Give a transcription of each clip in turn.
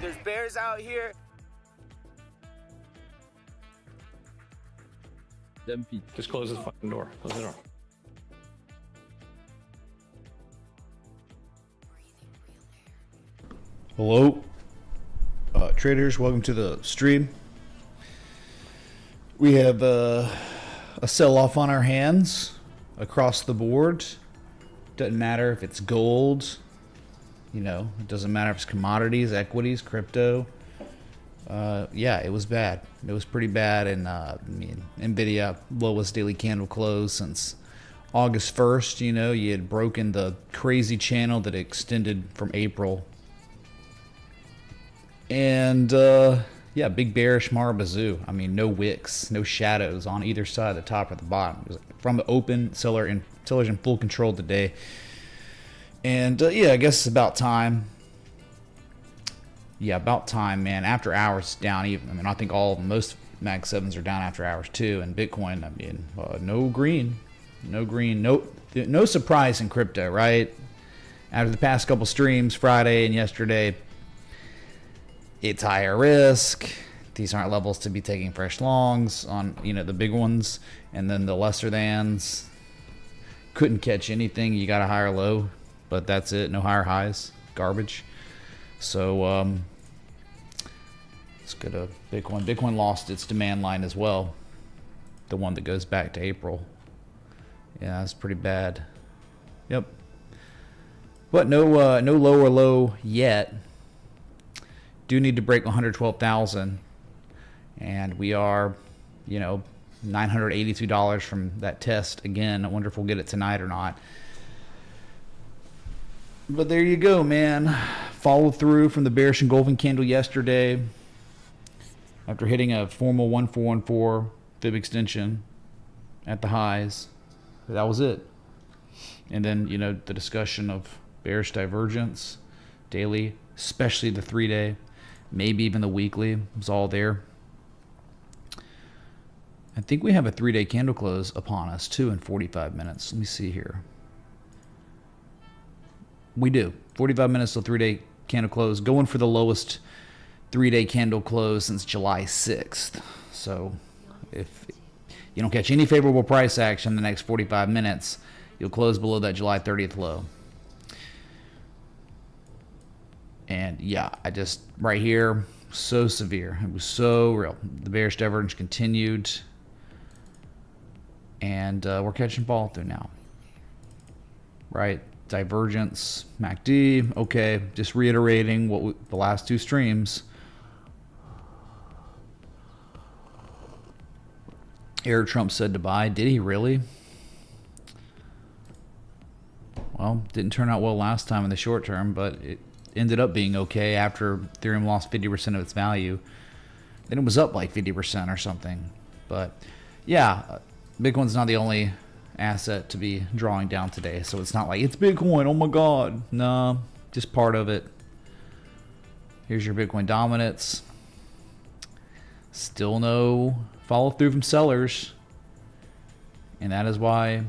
There's bears out here. Them feet. Just close the fucking door. Close the door. Hello, traders. Welcome to the stream. We have a sell-off on our hands across the board. Doesn't matter if it's gold, it doesn't matter if it's commodities, equities, crypto. Yeah, it was bad. It was pretty bad. And Nvidia lowest daily candle close since August 1st. You had broken the crazy channel that extended from April. And yeah, big bearish Marabazoo. No wicks, no shadows on either side, the top or the bottom. It was from the open, sellers in full control today. And yeah, I guess it's about time. Yeah, about time, man. After hours down even. I think most Mag 7s are down after hours too. And Bitcoin, no green. No surprise in crypto, right? After the past couple streams, Friday and yesterday, it's higher risk. These aren't levels to be taking fresh longs on, the big ones. And then the lesser thans couldn't catch anything. You got a higher low, but that's it. No higher highs. Garbage. So let's go to Bitcoin. Bitcoin lost its demand line as well. The one that goes back to April. Yeah, that's pretty bad. Yep. But no lower low yet. Do need to break 112,000, and we are, $982 from that test again. I wonder if we'll get it tonight or not. But there you go, man. Follow through from the bearish engulfing candle yesterday after hitting a formal 1414 fib extension at the highs. That was it. And then, the discussion of bearish divergence daily, especially the 3-day. Maybe even the weekly was all there. I think we have a 3-day candle close upon us too in 45 minutes. Let me see here. We do. 45 minutes till 3-day candle close. Going for the lowest 3-day candle close since July 6th. So if you don't catch any favorable price action in the next 45 minutes, you'll close below that July 30th low. And yeah, right here, so severe. It was so real. The bearish divergence continued. And we're catching follow through now. Right? Divergence, MACD. Okay, just reiterating the last two streams. Eric Trump said to buy. Did he really? Well, didn't turn out well last time in the short term, but it ended up being okay after Ethereum lost 50% of its value. Then it was up like 50% or something. But yeah, Bitcoin's not the only asset to be drawing down today. So it's not like it's Bitcoin, oh my God. No, just part of it. Here's your Bitcoin dominance. Still no follow through from sellers. And that is why,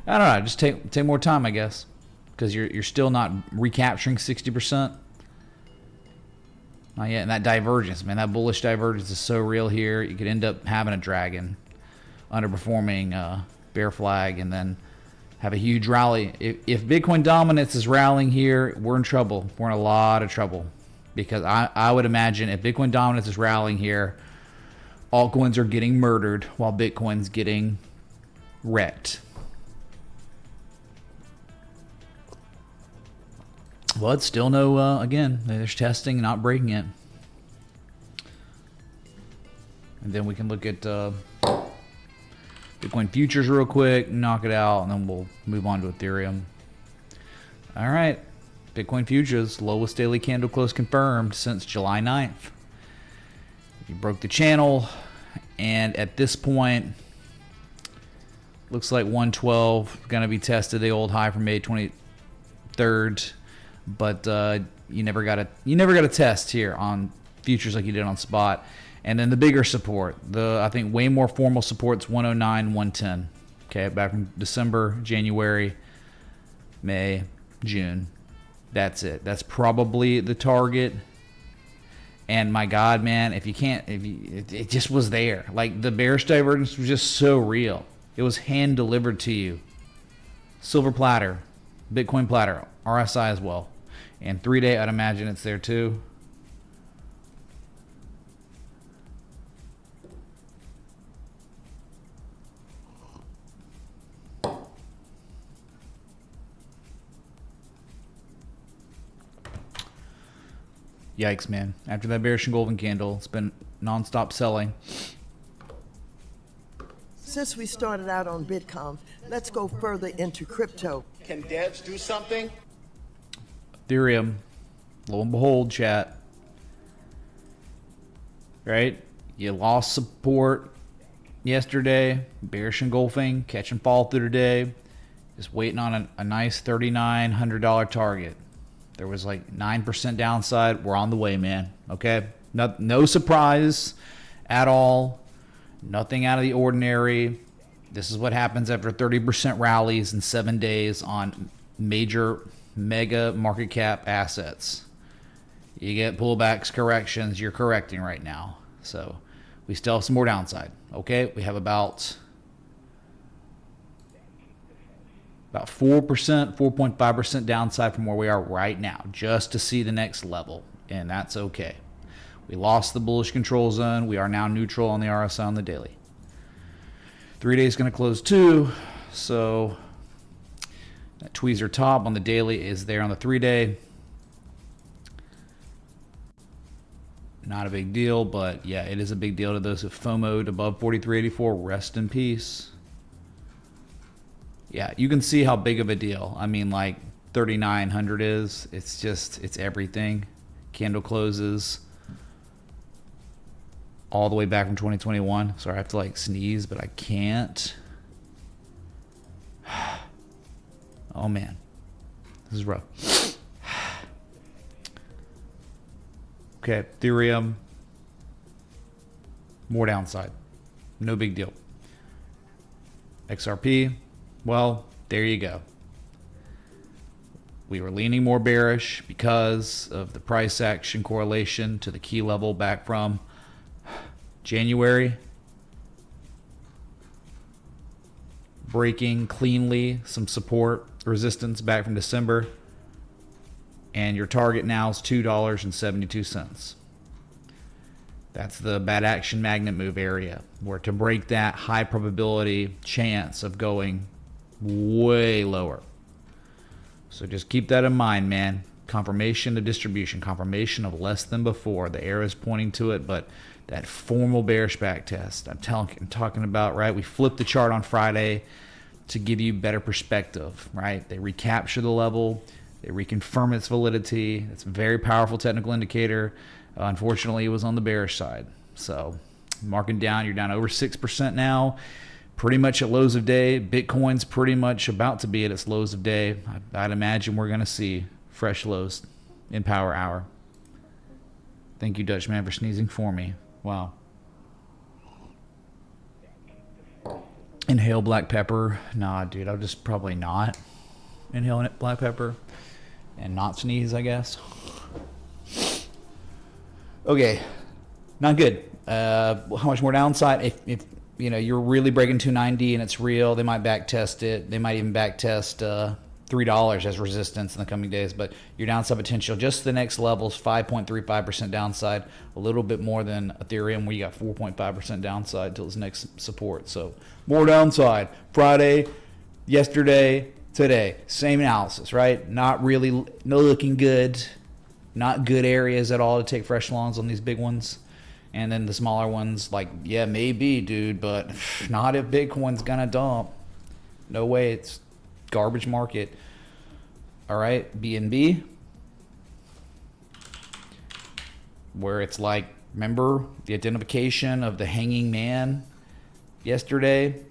I don't know, just take more time, I guess. Because you're still not recapturing 60%. Not yet. And that divergence, man, that bullish divergence is so real here. You could end up having a dragon underperforming bear flag and then have a huge rally. If Bitcoin dominance is rallying here, we're in trouble. We're in a lot of trouble. Because I would imagine if Bitcoin dominance is rallying here, altcoins are getting murdered while Bitcoin's getting wrecked. Well, it's still no, again, there's testing, not breaking it. And then we can look at Bitcoin futures real quick, knock it out, and then we'll move on to Ethereum. All right, Bitcoin futures, lowest daily candle close confirmed since July 9th. You broke the channel, and at this point, looks like 112 going to be tested, the old high from May 23rd. But you never got a test here on futures like you did on spot. And then the bigger support, I think way more formal support's 109, 110. Okay, back from December, January, May, June. That's it. That's probably the target. And my God, man, if you can't, it just was there. Like the bearish divergence was just so real. It was hand delivered to you. Silver platter, Bitcoin platter, RSI as well. And 3-day, I'd imagine it's there too. Yikes, man. After that bearish engulfing candle, it's been non-stop selling. Since we started out on BitConf, let's go further into crypto. Can devs do something? Ethereum, lo and behold, chat. Right? You lost support yesterday, bearish engulfing, catch and fall through today. Just waiting on a nice $3,900 target. There was like 9% downside. We're on the way, man. Okay? No surprise at all. Nothing out of the ordinary. This is what happens after 30% rallies in 7 days on major mega market cap assets. You get pullbacks, corrections. You're correcting right now. So we still have some more downside. Okay? We have about 4%, 4.5% downside from where we are right now, just to see the next level, and that's okay. We lost the bullish control zone. We are now neutral on the RSI on the daily. 3 days going to close too, so that tweezer top on the daily is there on the 3-day. Not a big deal, but yeah, it is a big deal to those who FOMO'd above 43.84. Rest in peace. Yeah, you can see how big of a deal. I mean, like 3,900 is. It's everything. Candle closes all the way back from 2021. Sorry, I have to like sneeze, but I can't. Oh man, this is rough. Okay, Ethereum, more downside. No big deal. XRP. Well, there you go. We were leaning more bearish because of the price action correlation to the key level back from January. Breaking cleanly some support resistance back from December. And your target now is $2.72. That's the bad action magnet move area, where to break that high probability chance of going way lower. So just keep that in mind, man. Confirmation of distribution, confirmation of less than before. The arrow is pointing to it, but that formal bearish back test I'm talking about, right? We flipped the chart on Friday to give you better perspective, right? They recapture the level, they reconfirm its validity. It's a very powerful technical indicator. Unfortunately, it was on the bearish side. So marking down, you're down over 6% now. Pretty much at lows of day. Bitcoin's pretty much about to be at its lows of day. I'd imagine we're going to see fresh lows in power hour. Thank you, Dutchman, for sneezing for me. Wow. Inhale black pepper. Nah, dude, I'll just probably not inhale black pepper and not sneeze, I guess. Okay, not good. How much more downside? If you know you're really breaking 290 and it's real, they might back test it. They might even back test $3 as resistance in the coming days. But your downside potential, just the next levels, 5.35% downside, a little bit more than Ethereum, where you got 4.5% downside till its next support. So more downside. Friday, yesterday, today, same analysis, right? Not really, no looking good. Not good areas at all to take fresh longs on these big ones. And then the smaller ones, like, yeah, maybe, dude, but not if Bitcoin's gonna dump. No way, it's garbage market. All right, BNB, where it's like, remember the identification of the hanging man yesterday?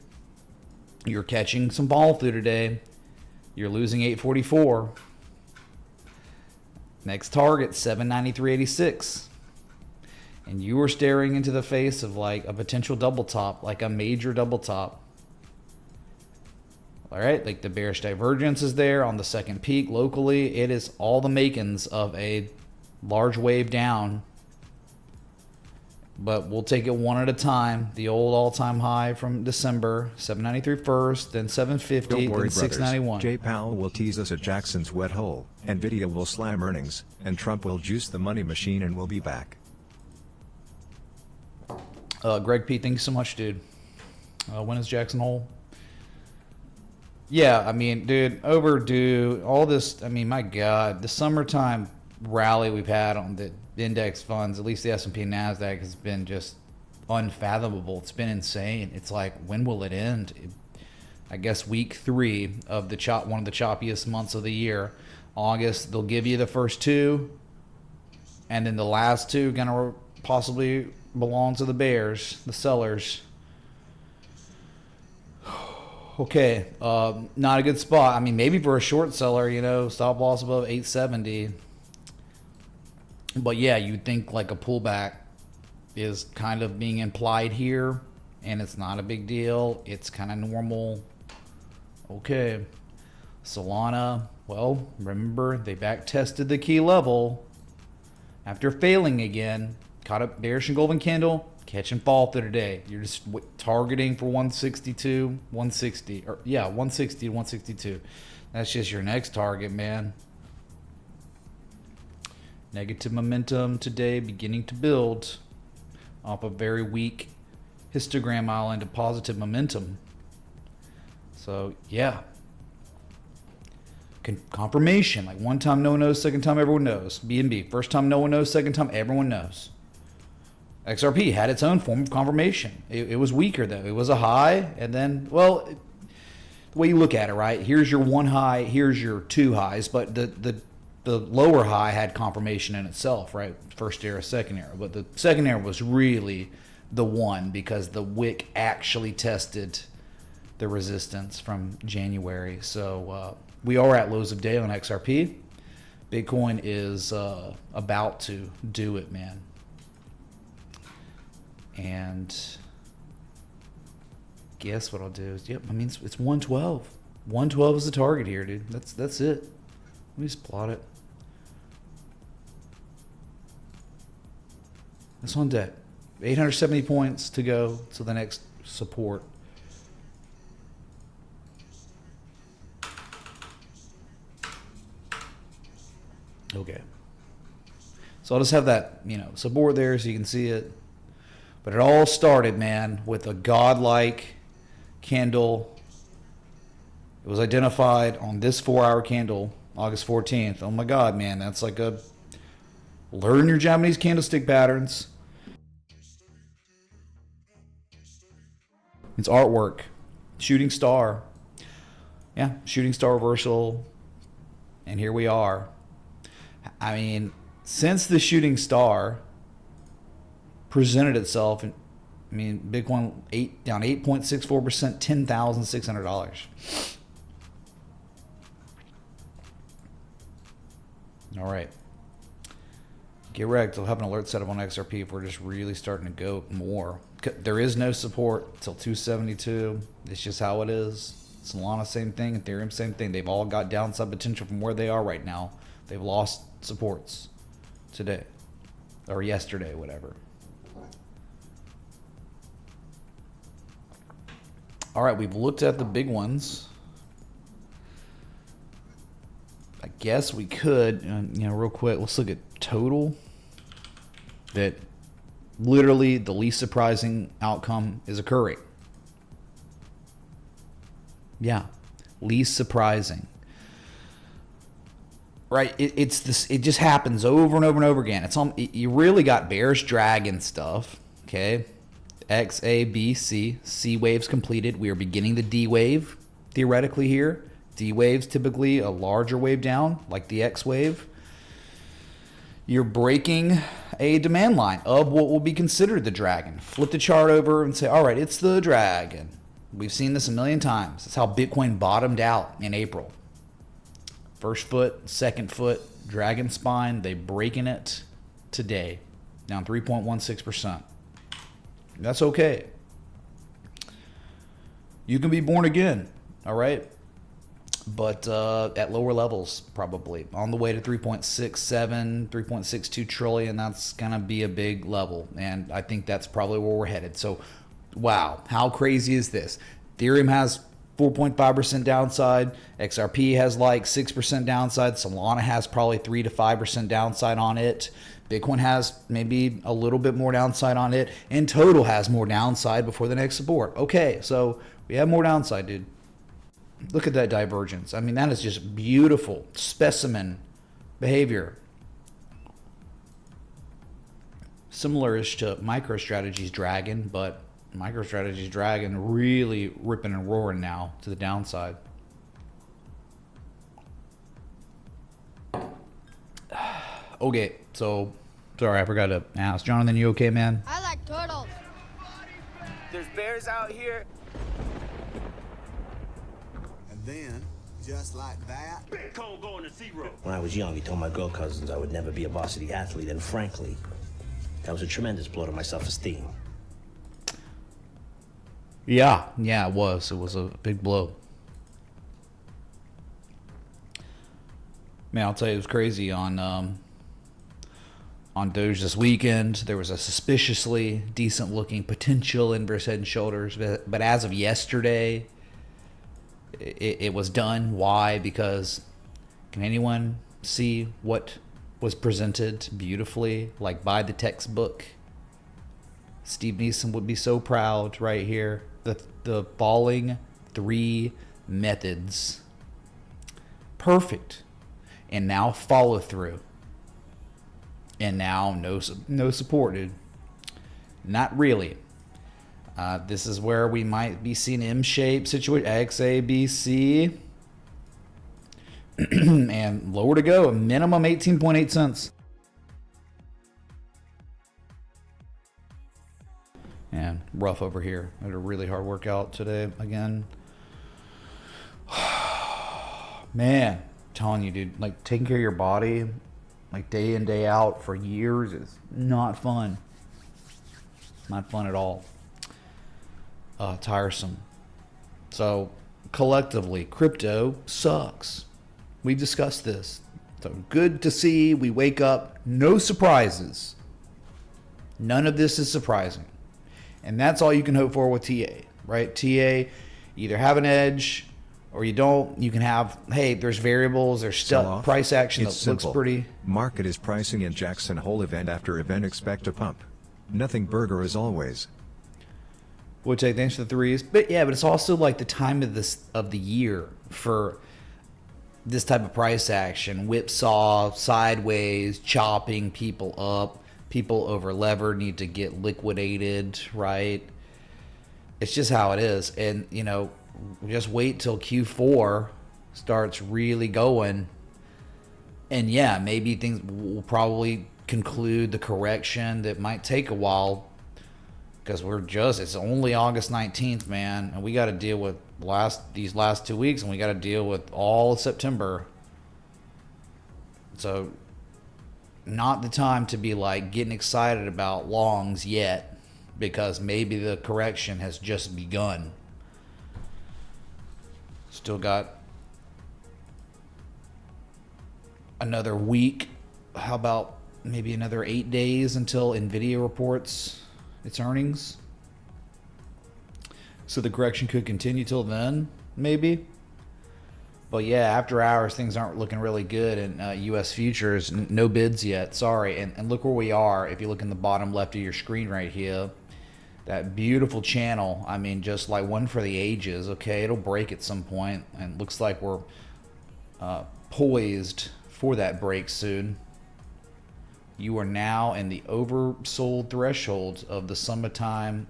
You're catching some fall through today. You're losing 844. Next target, 793.86. And you were staring into the face of like a potential double top, like a major double top. All right, like the bearish divergence is there on the second peak locally. It is all the makings of a large wave down. But we'll take it one at a time. The old all-time high from December, 793 first, then 750, Don't worry, then 691. Jay Powell will tease us at Jackson's wet hole, Nvidia will slam earnings, and Trump will juice the money machine, and we'll be back. Greg P, thank you so much, dude. When is Jackson Hole? Yeah, I mean, dude, overdue. All this, I mean, my God, the summertime rally we've had on the index funds, at least the S&P and NASDAQ, has been just unfathomable. It's been insane. It's like, when will it end? I guess week 3 of the one of the choppiest months of the year. August, they'll give you the first 2, and then the last 2 gonna possibly belong to the bears, the sellers. Okay, not a good spot. I mean, maybe for a short seller, you know, stop loss above 870. But yeah, you'd think like a pullback is kind of being implied here, and it's not a big deal. It's kind of normal. Okay, Solana, well, remember, they back tested the key level after failing again. Caught up bearish and golden candle, catch and fall through today. You're just targeting for 162, 160, or yeah, 160 to 162. That's just your next target, man. Negative momentum today beginning to build off a very weak histogram island of positive momentum. So yeah, confirmation, like one time no one knows, second time everyone knows. BNB, first time no one knows, second time everyone knows. XRP had its own form of confirmation. It was weaker though. It was a high, and then, well, the way you look at it, right? Here's your one high, here's your 2 highs, but the lower high had confirmation in itself, right? First era, second era, but the second era was really the one because the wick actually tested the resistance from January. So we are at lows of day on XRP. Bitcoin is about to do it, man. And guess what I'll do is, yep, I mean, it's 112. 112 is the target here, dude. That's it. Let me just plot it. It's on deck. 870 points to go to the next support. Okay. So I'll just have that, you know, support there so you can see it. But it all started, man, with a godlike candle. It was identified on this 4-hour candle, August 14th. Oh my God, man, that's like a learn your Japanese candlestick patterns. It's artwork. Shooting star. Yeah, shooting star reversal. And here we are. I mean, since the shooting star presented itself, I mean, Bitcoin down 8.64%, $10,600. All right. Get wrecked. I'll have an alert set up on XRP if we're just really starting to go more. There is no support till 272. It's just how it is. Solana, same thing. Ethereum, same thing. They've all got downside potential from where they are right now. They've lost supports today or yesterday, whatever. All right, we've looked at the big ones. I guess we could, you know, real quick, let's look at total. That literally the least surprising outcome is occurring. Yeah, least surprising. Right, it's this. It just happens over and over and over again. You really got bearish dragon stuff. Okay, X, A, B, C. C waves completed. We are beginning the D wave theoretically here. D waves typically a larger wave down, like the X wave. You're breaking a demand line of what will be considered the dragon. Flip the chart over and say, all right, it's the dragon. We've seen this a million times. That's how Bitcoin bottomed out in April. First foot, second foot, dragon spine. They breaking it today, down 3.16%. That's okay. You can be born again, all right? but at lower levels, probably on the way to 3.67, 3.62 trillion. That's gonna be a big level, and I think that's probably where we're headed. So wow, how crazy is this? Ethereum has 4.5% downside, XRP has like 6% downside, Solana has probably 3 to 5% downside on it, Bitcoin has maybe a little bit more downside on it, and total has more downside before the next support. Okay, so we have more downside, dude. Look at that divergence. I mean, that is just beautiful specimen behavior. Similar-ish to MicroStrategy's Dragon, but MicroStrategy's Dragon really ripping and roaring now to the downside. Okay, so sorry, I forgot to ask. Jonathan, you okay, man? I like turtles. There's bears out here. And then, just like that, Bitcoin going to zero. When I was young, he told my girl cousins I would never be a varsity athlete, and frankly, that was a tremendous blow to my self-esteem. Yeah, it was. It was a big blow. Man, I'll tell you, it was crazy on Doge this weekend. There was a suspiciously decent-looking potential inverse head and shoulders, but as of yesterday, it was done. Why? Because can anyone see what was presented beautifully, like by the textbook? Steve Neeson would be so proud right here. The falling three methods. Perfect. And now follow through. And now no support, dude. Not really. This is where we might be seeing M-shape situation. X, A, B, C. And lower to go. A minimum 18.8 cents. And rough over here. I had a really hard workout today again. Man, I'm telling you, dude, like taking care of your body, like day in, day out for years is not fun. Not fun at all. Tiresome. So collectively, crypto sucks. We've discussed this. So good to see we wake up, no surprises. None of this is surprising. And that's all you can hope for with TA, right? TA, either have an edge or you don't. You can have, hey, there's variables, there's stuff, price action that looks pretty. Market is pricing in Jackson Hole event after event, expect a pump. Nothing burger as always. We'll take thanks for the threes. But yeah, but it's also like the time of the year for this type of price action. Whipsaw, sideways, chopping people up. People over levered need to get liquidated, right? It's just how it is. And, you know, just wait till Q4 starts really going. And yeah, maybe things will probably conclude the correction that might take a while because it's only August 19th, man. And we got to deal with these last 2 weeks, and we got to deal with all of September. So not the time to be like getting excited about longs yet, because maybe the correction has just begun. Still got another week. How about maybe another 8 days until Nvidia reports its earnings? So the correction could continue till then, maybe. But yeah, after hours, things aren't looking really good in U.S. futures. No bids yet, sorry. And look where we are. If you look in the bottom left of your screen right here, that beautiful channel. I mean, just like one for the ages, okay? It'll break at some point, and looks like we're poised for that break soon. You are now in the oversold threshold of the summertime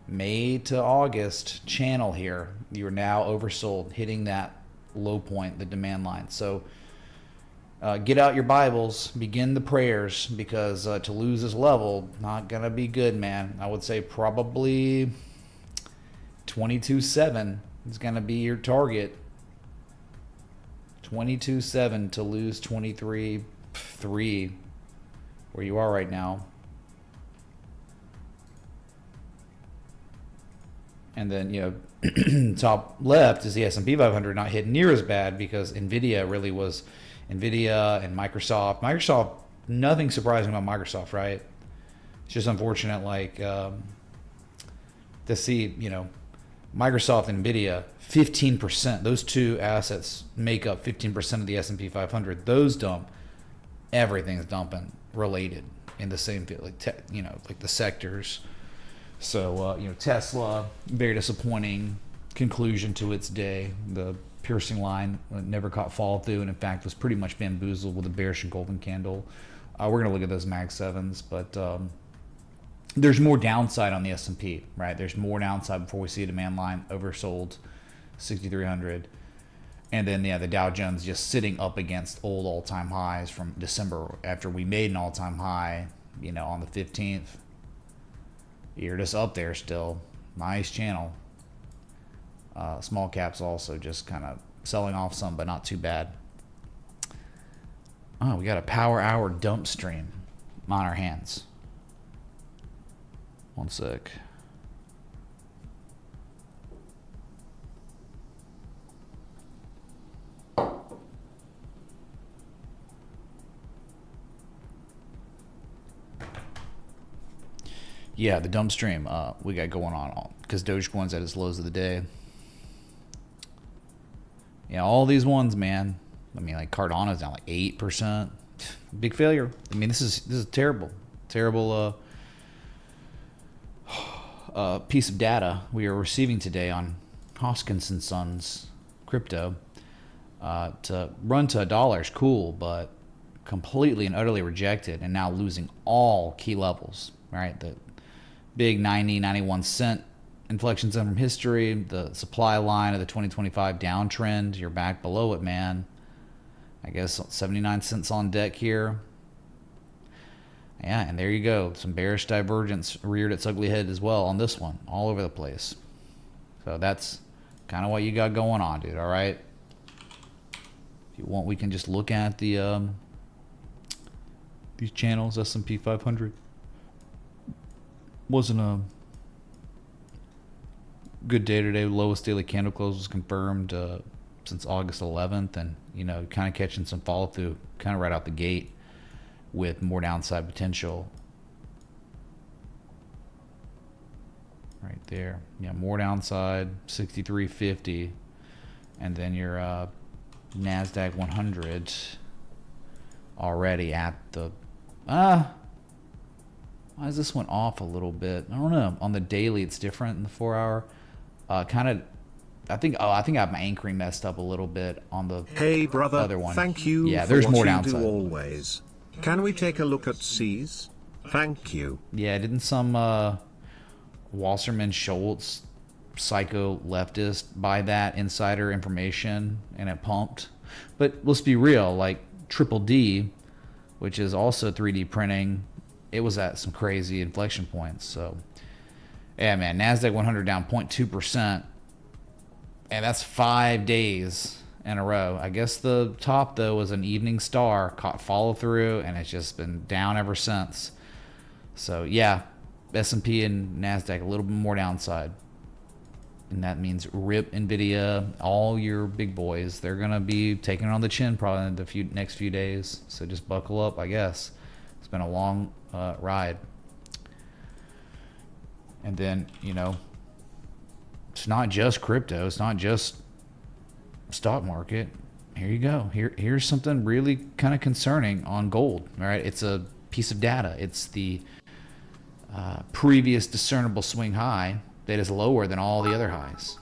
May to August channel here. You are now oversold, hitting that low point, the demand line. So get out your Bibles, begin the prayers, because to lose this level, not gonna be good, man. I would say probably 22.7 is gonna be your target. 22.7 to lose 23.3 where you are right now. And then, top left is the S&P 500, not hit near as bad because NVIDIA really was NVIDIA and Microsoft. Microsoft, nothing surprising about Microsoft, right? It's just unfortunate, to see, Microsoft and NVIDIA, 15%. Those two assets make up 15% of the S&P 500. Those dump. Everything's dumping related in the same field, like the sectors. So, Tesla, very disappointing conclusion to its day. The piercing line never caught fall through, and in fact was pretty much bamboozled with a bearish golden candle. We're going to look at those Mag 7s, but there's more downside on the S&P, right? There's more downside before we see a demand line oversold 6,300. And then, the Dow Jones just sitting up against old all-time highs from December after we made an all-time high, on the 15th. You're just up there still. Nice channel. Small caps also just kind of selling off some, but not too bad. Oh, we got a power hour dump stream on our hands. One sec. Yeah, the dump stream we got going on because Dogecoin's at its lows of the day. Yeah, all these ones, man. I mean, like Cardano's down like 8%. Big failure. I mean, this is terrible piece of data we are receiving today on Hoskins and Sons crypto. To run to $1 is cool, but completely and utterly rejected, and now losing all key levels. Right, the big 91 cent inflection zone from history, the supply line of the 2025 downtrend, you're back below it, man. I guess 79 cents on deck here. Yeah, and there you go. Some bearish divergence reared its ugly head as well on this one, all over the place. So that's kind of what you got going on, dude, all right? If you want, we can just look at the these channels, S&P 500. Wasn't a good day today. Lowest daily candle close was confirmed since August 11th, and kind of catching some follow through kind of right out the gate with more downside potential. Right there, more downside, 63.50, and then your Nasdaq 100 already at the why is this one off a little bit? I don't know. On the daily, it's different in the 4 hour. I think I have my anchoring messed up a little bit on the brother, other one. Thank you. Yeah, for there's what more you downside. Do always. Can we take a look at C's? Thank you. Yeah, didn't some Wasserman Schultz psycho leftist buy that insider information and it pumped? But let's be real, like Triple D, which is also 3D printing, it was at some crazy inflection points. So, yeah, man, Nasdaq 100 down 0.2%, and that's 5 days in a row. I guess the top though was an evening star, caught follow through, and it's just been down ever since. So yeah, S&P and Nasdaq a little bit more downside, and that means RIP, Nvidia, all your big boys. They're gonna be taking it on the chin probably in the next few days. So just buckle up, I guess. It's been a long ride. And then, it's not just crypto. It's not just stock market. Here you go. Here's something really kind of concerning on gold. All right, it's a piece of data. It's the previous discernible swing high that is lower than all the other highs.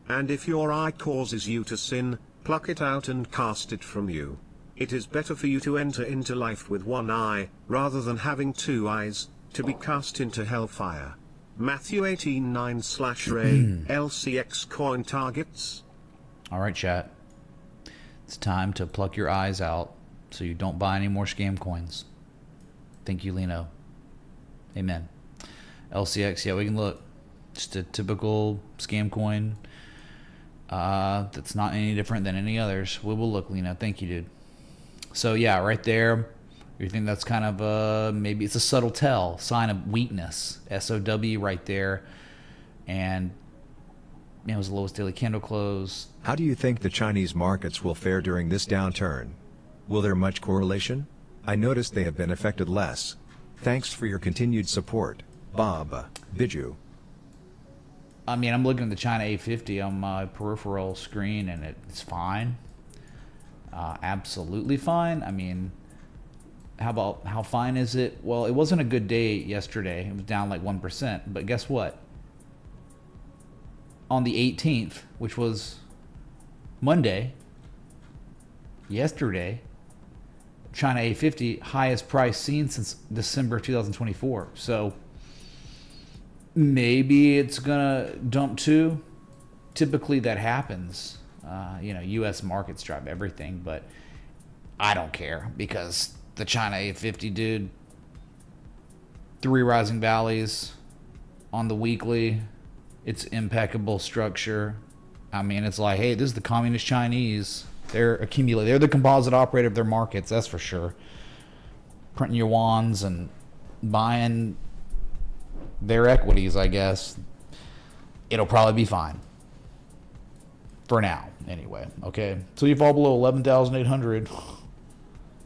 And if your eye causes you to sin, pluck it out and cast it from you. It is better for you to enter into life with one eye, rather than having two eyes, to be cast into hellfire. Matthew 18:9/Ray, LCX coin targets. All right, chat. It's time to pluck your eyes out so you don't buy any more scam coins. Thank you, Lino. Amen. LCX, yeah, we can look. Just a typical scam coin that's not any different than any others. We will look, Lino. Thank you, dude. So, yeah, right there. You think that's kind of maybe it's a subtle tell, sign of weakness, SOW right there, and it was the lowest daily candle close. How do you think the Chinese markets will fare during this downturn? Will there much correlation? I noticed they have been affected less. Thanks for your continued support, Bob. Biju. I mean, I'm looking at the China A50 on my peripheral screen, and it's fine. Absolutely fine. I mean, how fine is it? Well, it wasn't a good day yesterday. It was down like 1%. But guess what? On the 18th, which was Monday, yesterday, China A50 highest price seen since December 2024. So maybe it's gonna dump too. Typically that happens. U.S. markets drive everything, but I don't care because the China A50, dude, 3 rising valleys on the weekly. It's impeccable structure. I mean, it's like, hey, this is the communist Chinese. They're accumulating. They're the composite operator of their markets, that's for sure. Printing your wands and buying their equities, I guess. It'll probably be fine. For now, anyway. Okay, so you fall below 11,800.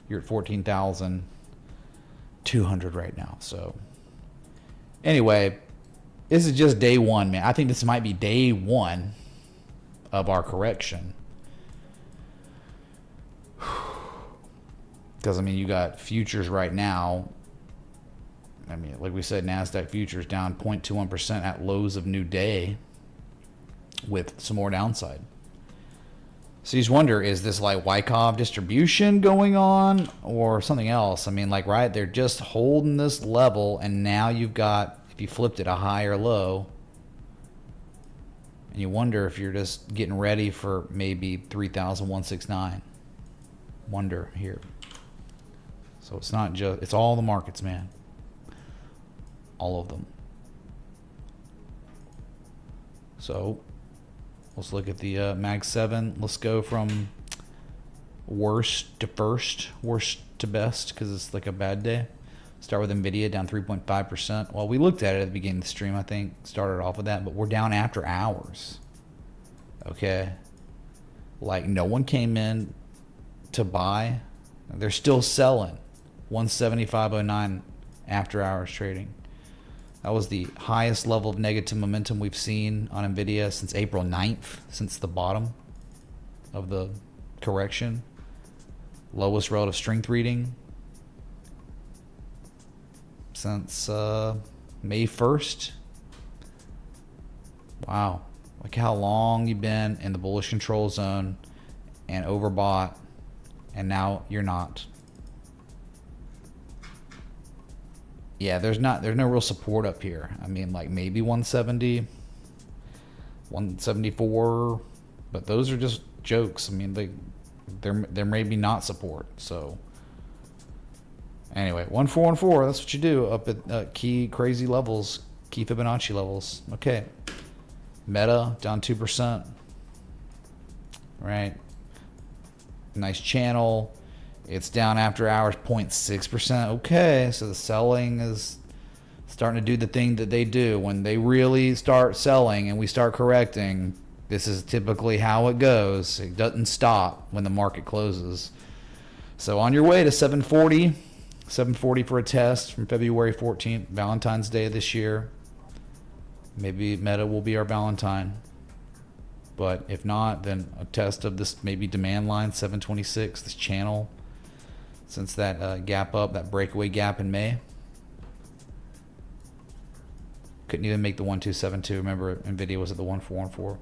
You're at 14,200 right now. So, anyway, this is just day one, man. I think this might be day one of our correction. Because, I mean, you got futures right now. I mean, like we said, NASDAQ futures down 0.21% at lows of new day with some more downside. So you just wonder, is this like Wyckoff distribution going on or something else? I mean, like, right, they're just holding this level, and now you've got, if you flipped it, a high or low. And you wonder if you're just getting ready for maybe 3,169. Wonder here. So it's not just, it's all the markets, man. All of them. So let's look at the Mag 7. Let's go from worst to first, worst to best, because it's like a bad day. Start with NVIDIA, down 3.5%. Well, we looked at it at the beginning of the stream, I think. Started off with that, but we're down after hours. Okay? Like, no one came in to buy. They're still selling. 175.09 after hours trading. That was the highest level of negative momentum we've seen on NVIDIA since April 9th, since the bottom of the correction. Lowest relative strength reading since May 1st. Wow. Look how long you've been in the bullish control zone and overbought, and now you're not. Yeah, there's no real support up here. I mean, like maybe 170, 174, but those are just jokes. I mean, there may be not support. So anyway, 1414. That's what you do up at key crazy levels, key Fibonacci levels. Okay, Meta down 2%. Right, nice channel. It's down after hours 0.6%. Okay, so the selling is starting to do the thing that they do. When they really start selling and we start correcting, this is typically how it goes. It doesn't stop when the market closes. So on your way to 740. 740 for a test from February 14th, Valentine's Day this year. Maybe Meta will be our Valentine. But if not, then a test of this maybe demand line, 726, this channel. Since that gap up, that breakaway gap in May. Couldn't even make the 1272. Remember, NVIDIA was at the 1414.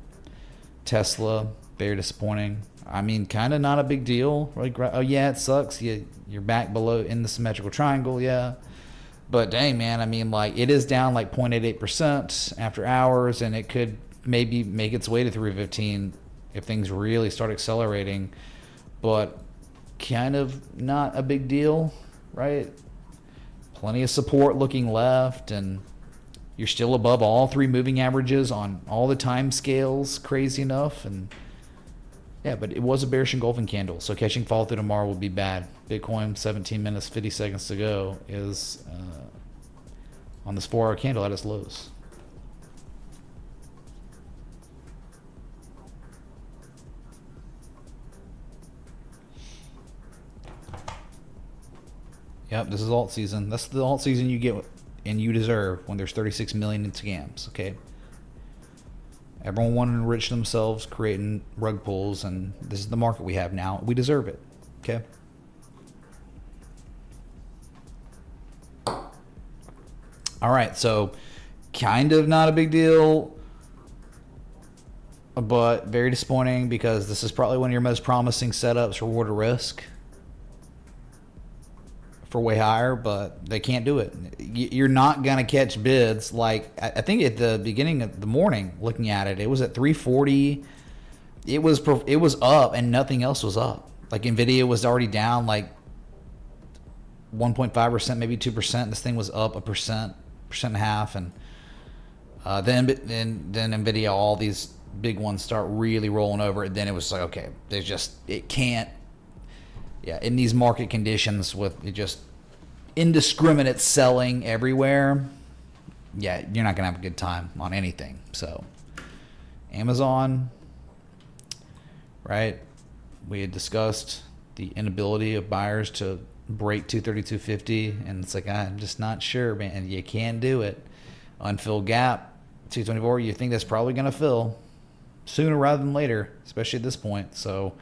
Tesla, very disappointing. I mean, kind of not a big deal. Like, oh, yeah, it sucks. You're back below in the symmetrical triangle, yeah. But dang, man, I mean, like, it is down like 0.88% after hours, and it could maybe make its way to 315 if things really start accelerating. But kind of not a big deal, right? Plenty of support looking left, and you're still above all 3 moving averages on all the time scales, crazy enough. And Yeah, but it was a bearish engulfing candle, so catching follow through tomorrow would be bad. Bitcoin, 17 minutes, 50 seconds to go, is on this 4-hour candle at its lows. Yep, this is alt season. That's the alt season you get and you deserve when there's 36 million in scams, okay? Everyone wanting to enrich themselves, creating rug pulls, and this is the market we have now. We deserve it, okay? All right, so kind of not a big deal, but very disappointing because this is probably one of your most promising setups, reward or risk, for way higher, but they can't do it. You're not going to catch bids. Like, I think at the beginning of the morning, looking at it, it was at 340. It was up and nothing else was up. Like, Nvidia was already down like 1.5%, maybe 2%. This thing was up 1%, 1.5%. And then Nvidia, all these big ones start really rolling over it. Then it was like, okay, it can't. Yeah, in these market conditions with just indiscriminate selling everywhere, yeah, you're not going to have a good time on anything. So, Amazon, right? We had discussed the inability of buyers to break 232.50, and it's like, I'm just not sure, man. And you can't do it. Unfilled gap, 224, you think that's probably going to fill sooner rather than later, especially at this point. So,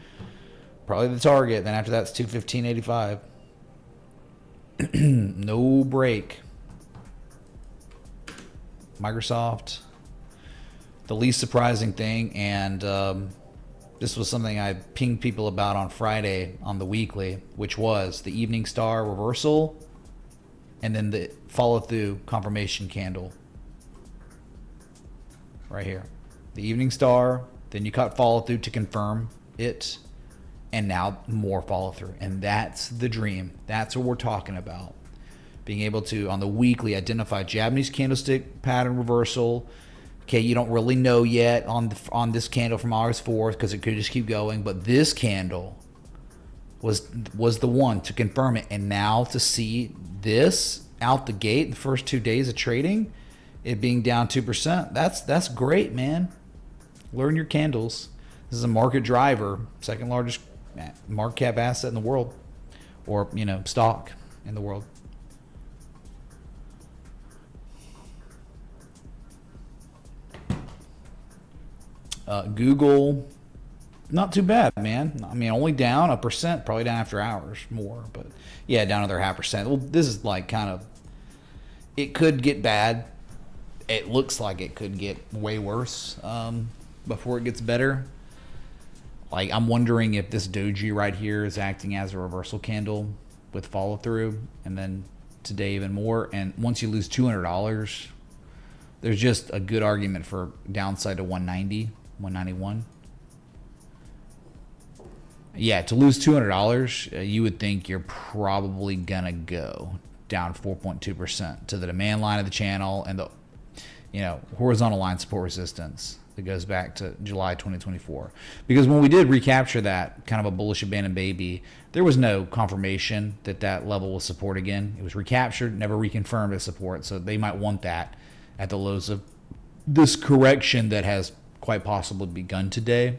probably the target. Then after that's 215.85. No break. Microsoft, the least surprising thing, and this was something I pinged people about on Friday on the weekly, which was the evening star reversal and then the follow through confirmation candle right here. The evening star, then you cut follow through to confirm it, and now more follow through. And that's the dream. That's what we're talking about. Being able to, on the weekly, identify Japanese candlestick pattern reversal. Okay, you don't really know yet on this candle from August 4th because it could just keep going. But this candle was the one to confirm it. And now to see this out the gate, the first 2 days of trading, it being down 2%, that's great, man. Learn your candles. This is a market driver, second largest market cap asset in the world, or stock in the world. Google, not too bad, man. I mean, only down 1%, probably down after hours more, but yeah, down another 0.5%. Well, this is like kind of, it could get bad. It looks like it could get way worse before it gets better. Like, I'm wondering if this doji right here is acting as a reversal candle with follow through, and then today even more. And once you lose $200, there's just a good argument for downside to 190, 191. Yeah, to lose $200, you would think you're probably gonna go down 4.2% to the demand line of the channel and the horizontal line support resistance that goes back to July 2024. Because when we did recapture that kind of a bullish abandoned baby, there was no confirmation that that level was support again. It was recaptured, never reconfirmed as support. So they might want that at the lows of this correction that has quite possibly begun today.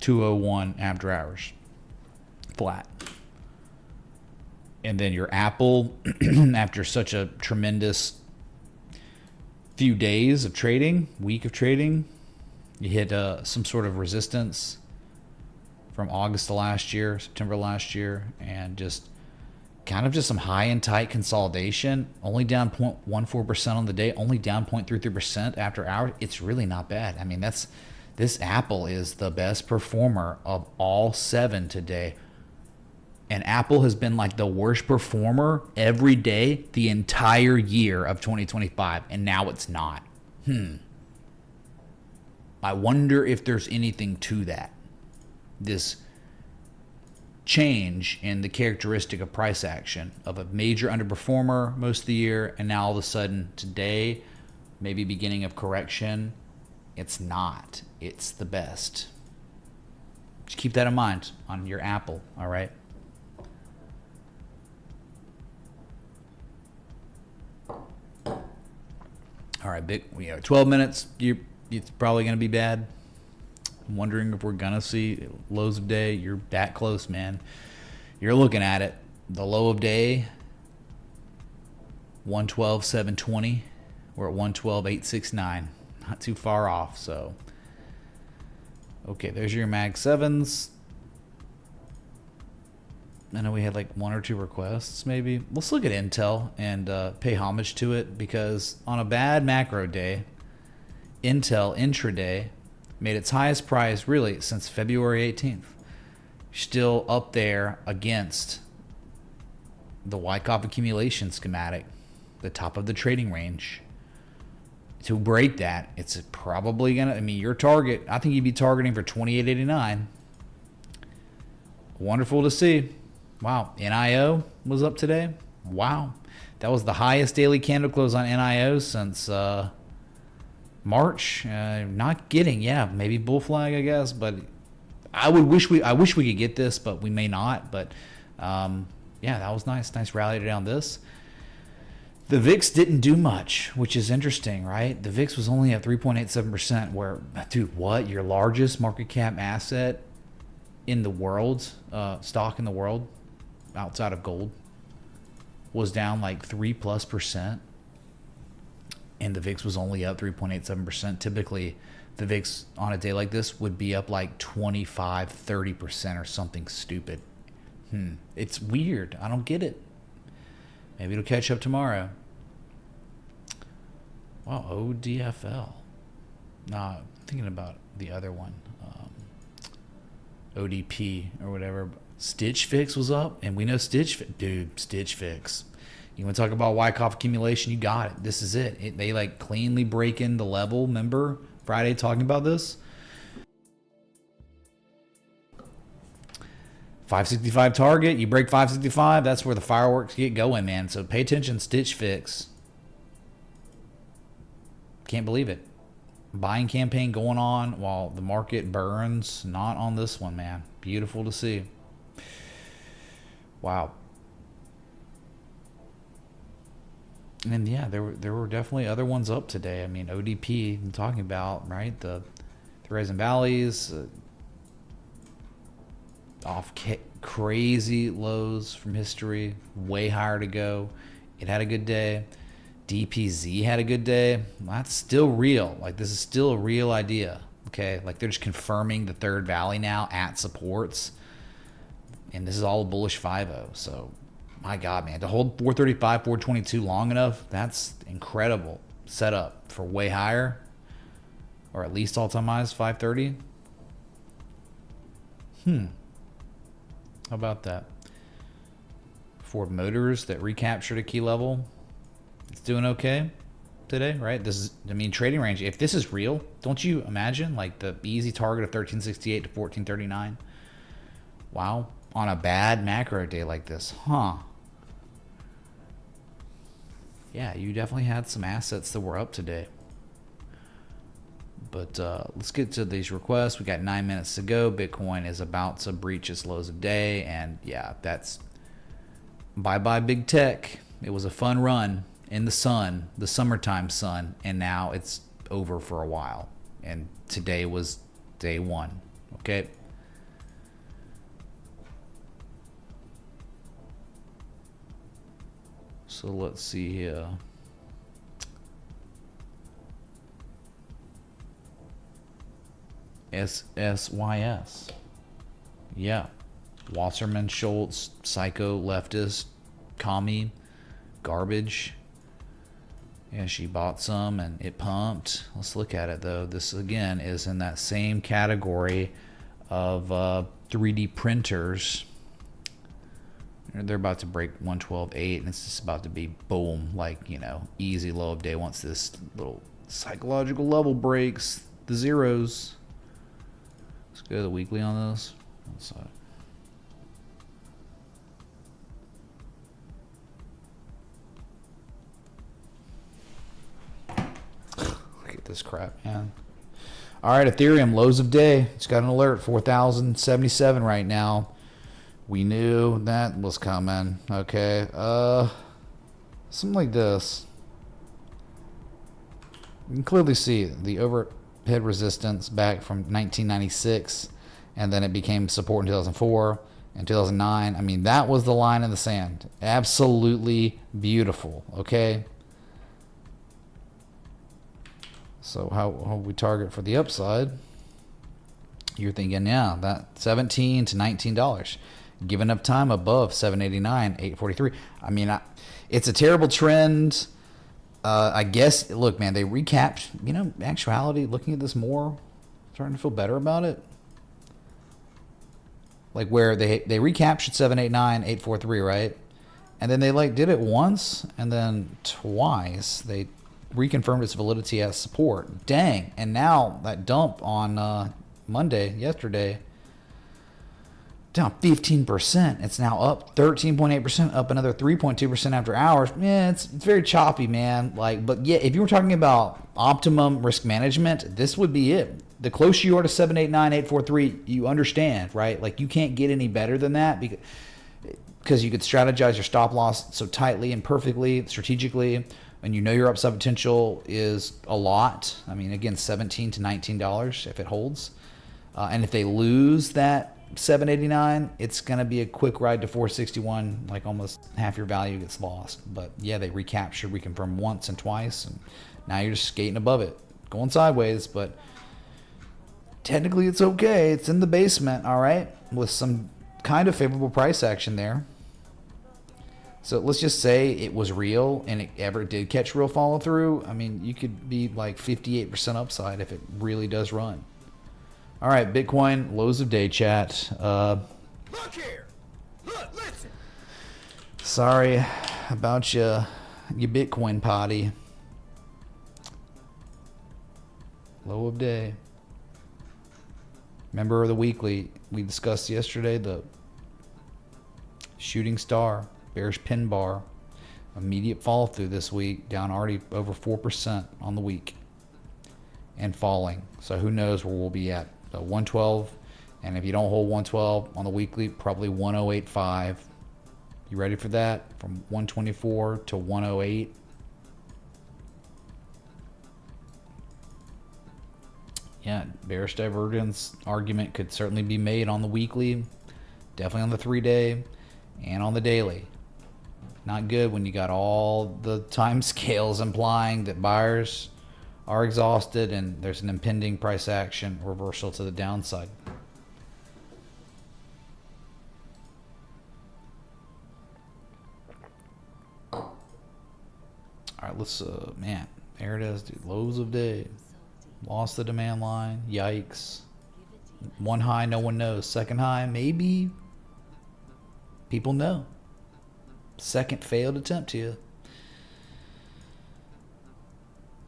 201 after hours, flat. And then your Apple, after such a tremendous few days of trading, week of trading, you hit some sort of resistance from August of last year, September last year, and just kind of just some high and tight consolidation, only down 0.14% on the day, only down 0.33% after hours. It's really not bad. I mean, this Apple is the best performer of all 7 today. And Apple has been like the worst performer every day the entire year of 2025, and now it's not. I wonder if there's anything to that. This change in the characteristic of price action of a major underperformer most of the year, and now all of a sudden today, maybe beginning of correction, It's not. It's the best. Just keep that in mind on your Apple, all right? All right, 12 minutes. It's probably going to be bad. I'm wondering if we're going to see lows of day. You're that close, man. You're looking at it. The low of day, 112.720. We're at 112.869. Not too far off, so. Okay, there's your Mag 7s. I know we had like 1 or 2 requests, maybe. Let's look at Intel and pay homage to it, because on a bad macro day, Intel intraday made its highest price really since February 18th. Still up there against the Wyckoff accumulation schematic, the top of the trading range. To break that, it's probably gonna, I mean, your target, I think you'd be targeting for 28.89. Wonderful to see. Wow, NIO was up today. Wow, that was the highest daily candle close on NIO since March. Not getting, yeah, maybe bull flag, I guess, but I wish we could get this, but we may not. But yeah, that was nice rally around this. The VIX didn't do much, which is interesting, right? The VIX was only at 3.87%, where, dude, what? Your largest market cap asset in the world, stock in the world, outside of gold, was down like 3+%, and the VIX was only up 3.87%. Typically, the VIX on a day like this would be up like 25-30% or something stupid. It's weird. I don't get it. Maybe it'll catch up tomorrow. Wow, ODFL. Nah, I'm thinking about the other one. ODP or whatever. Stitch Fix was up, and we know Stitch Fix. You want to talk about Wyckoff accumulation? You got it. This is it. They like cleanly break in the level. Remember Friday talking about this? 565 target. You break 565. That's where the fireworks get going, man. So pay attention. Stitch Fix. Can't believe it. Buying campaign going on while the market burns. Not on this one, man. Beautiful to see. Wow. And yeah, there were definitely other ones up today. I mean, ODP, I'm talking about, right? The Horizon Valleys, off crazy lows from history, way higher to go. It had a good day. DPZ had a good day. That's still real. Like, this is still a real idea. Okay, like they're just confirming the third valley now at supports, and this is all a bullish 5-0. So, my God, man, to hold 435, 422 long enough, that's incredible setup for way higher, or at least all-time highs 530. How about that? Ford Motors that recaptured a key level. It's doing okay today, right? This is, I mean, trading range. If this is real, don't you imagine like the easy target of 1368 to 1439? Wow, on a bad macro day like this, huh? Yeah, you definitely had some assets that were up today. But let's get to these requests. We got 9 minutes to go. Bitcoin is about to breach its lows of day, and yeah, that's bye-bye big tech. It was a fun run in the sun, the summertime sun, and now it's over for a while. And today was day one, okay? So let's see here. SSYS. Yeah. Wasserman Schultz, psycho leftist, commie, garbage. Yeah, she bought some and it pumped. Let's look at it though. This again is in that same category of 3D printers. They're about to break 112.8, and it's just about to be boom, like, you know, easy low of day once this little psychological level breaks the zeros. Let's go to the weekly on this. Look at this crap, man. All right, Ethereum, lows of day. It's got an alert, 4,077 right now. We knew that was coming. Okay, something like this. You can clearly see the overhead resistance back from 1996, and then it became support in 2004 and 2009. I mean, that was the line in the sand. Absolutely beautiful, okay? So how we target for the upside? You're thinking, yeah, that $17 to $19. Give enough time above 789, 843. I mean, it's a terrible trend. I guess, look, man, they recapped, you know, actuality, looking at this more, starting to feel better about it. Like where they recaptured 789, 843, right? And then they like did it once and then twice. They reconfirmed its validity as support. Dang. And now that dump on yesterday, down 15%. It's now up 13.8%, up another 3.2% after hours. Yeah, it's very choppy, man. Like, but yeah, if you were talking about optimum risk management, this would be it. The closer you are to 789, 843, you understand, right? Like, you can't get any better than that because you could strategize your stop loss so tightly and perfectly, strategically, and you know your upside potential is a lot. I mean, again, $17 to $19 if it holds. And if they lose that 789, it's going to be a quick ride to 461, like almost half your value gets lost. But yeah, they recaptured, reconfirmed once and twice, and now you're just skating above it, going sideways, but technically it's okay. It's in the basement, all right, with some kind of favorable price action there. So let's just say it was real and it ever did catch real follow through. I mean, you could be like 58% upside if it really does run. All right, Bitcoin, lows of day, chat. Look here. Look, listen. Sorry about your Bitcoin potty. Low of day. Remember the weekly we discussed yesterday, the shooting star, bearish pin bar, immediate fall through this week, down already over 4% on the week and falling. So who knows where we'll be at. So 112, and if you don't hold 112 on the weekly, probably 1085. You ready for that? From 124 to 108. Yeah, bearish divergence argument could certainly be made on the weekly, definitely on the 3-day, and on the daily. Not good when you got all the time scales implying that buyers are exhausted and there's an impending price action reversal to the downside. All right, let's man, there it is, dude. Lows of day. Lost the demand line. Yikes. One high, no one knows. Second high, maybe people know. Second failed attempt here.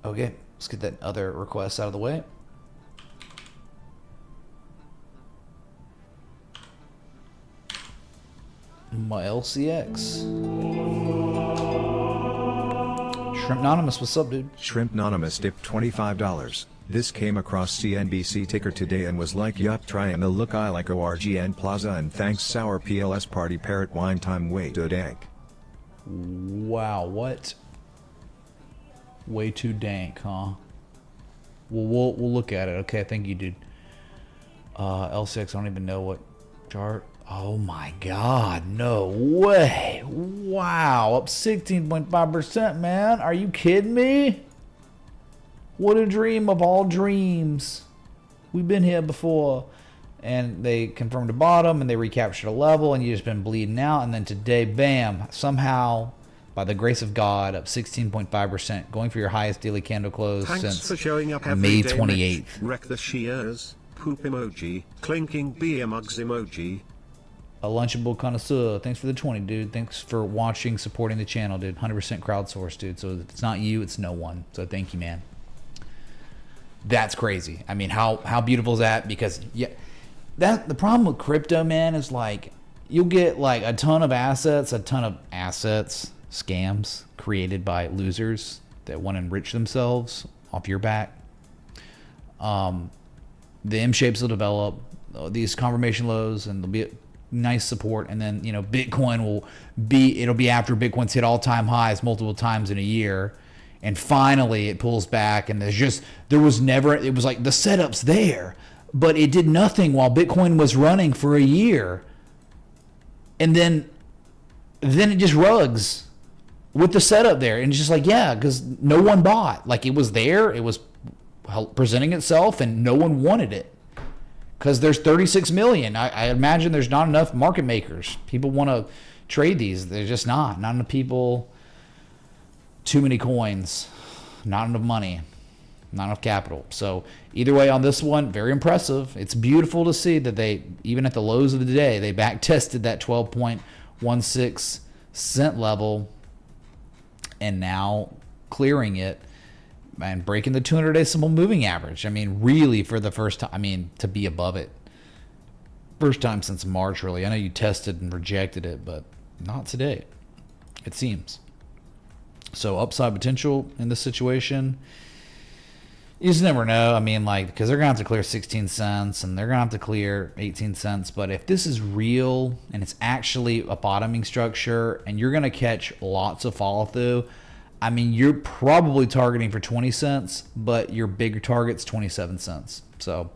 Okay, let's get that other request out of the way. My LCX. Shrimpnonymous, what's up, dude? Shrimpnonymous dipped $25. This came across CNBC ticker today and was like, yup, trying to look I like ORGN Plaza and thanks sour PLS party parrot wine time way to dank. Wow, what? Way too dank, huh? Well, we'll look at it. Okay, thank you, dude. LCX, I don't even know what chart. Oh my God, no way. Wow, up 16.5%, man. Are you kidding me? What a dream of all dreams. We've been here before. And they confirmed a bottom and they recaptured a level and you just been bleeding out. And then today, bam, somehow, by the grace of God, up 16.5%, going for your highest daily candle close Thanks since for showing up every May day, 28th. Mitch. Wreck the shears, poop emoji, clinking beer mugs emoji. A Lunchable Connoisseur, thanks for the 20, dude. Thanks for watching, supporting the channel, dude. 100% crowdsourced, dude. So if it's not you, it's no one. So thank you, man. That's crazy. I mean, how beautiful is that? Because yeah, the problem with crypto, man, is like you'll get like a ton of assets, scams created by losers that want to enrich themselves off your back. the M shapes will develop, these confirmation lows, and there'll be nice support, and then Bitcoin it'll be after Bitcoin's hit all-time highs multiple times in a year, and finally it pulls back, and it was like the setup's there, but it did nothing while Bitcoin was running for a year, and then it just rugs with the setup there, and it's just like, yeah, because no one bought. Like, it was there, it was presenting itself, and no one wanted it. Because there's 36 million. I imagine there's not enough market makers. People want to trade these. There's just not enough people. Too many coins. Not enough money. Not enough capital. So either way on this one, very impressive. It's beautiful to see that they, even at the lows of the day, they back tested that 12.16 cent level, and now clearing it and breaking the 200-day simple moving average. I mean, really, for the first time, to be above it. First time since March, really. I know you tested and rejected it, but not today, it seems. So upside potential in this situation, you just never know. Because they're going to have to clear 16 cents and they're going to have to clear 18 cents. But if this is real and it's actually a bottoming structure and you're going to catch lots of follow through, you're probably targeting for 20 cents, but your bigger target's 27 cents. So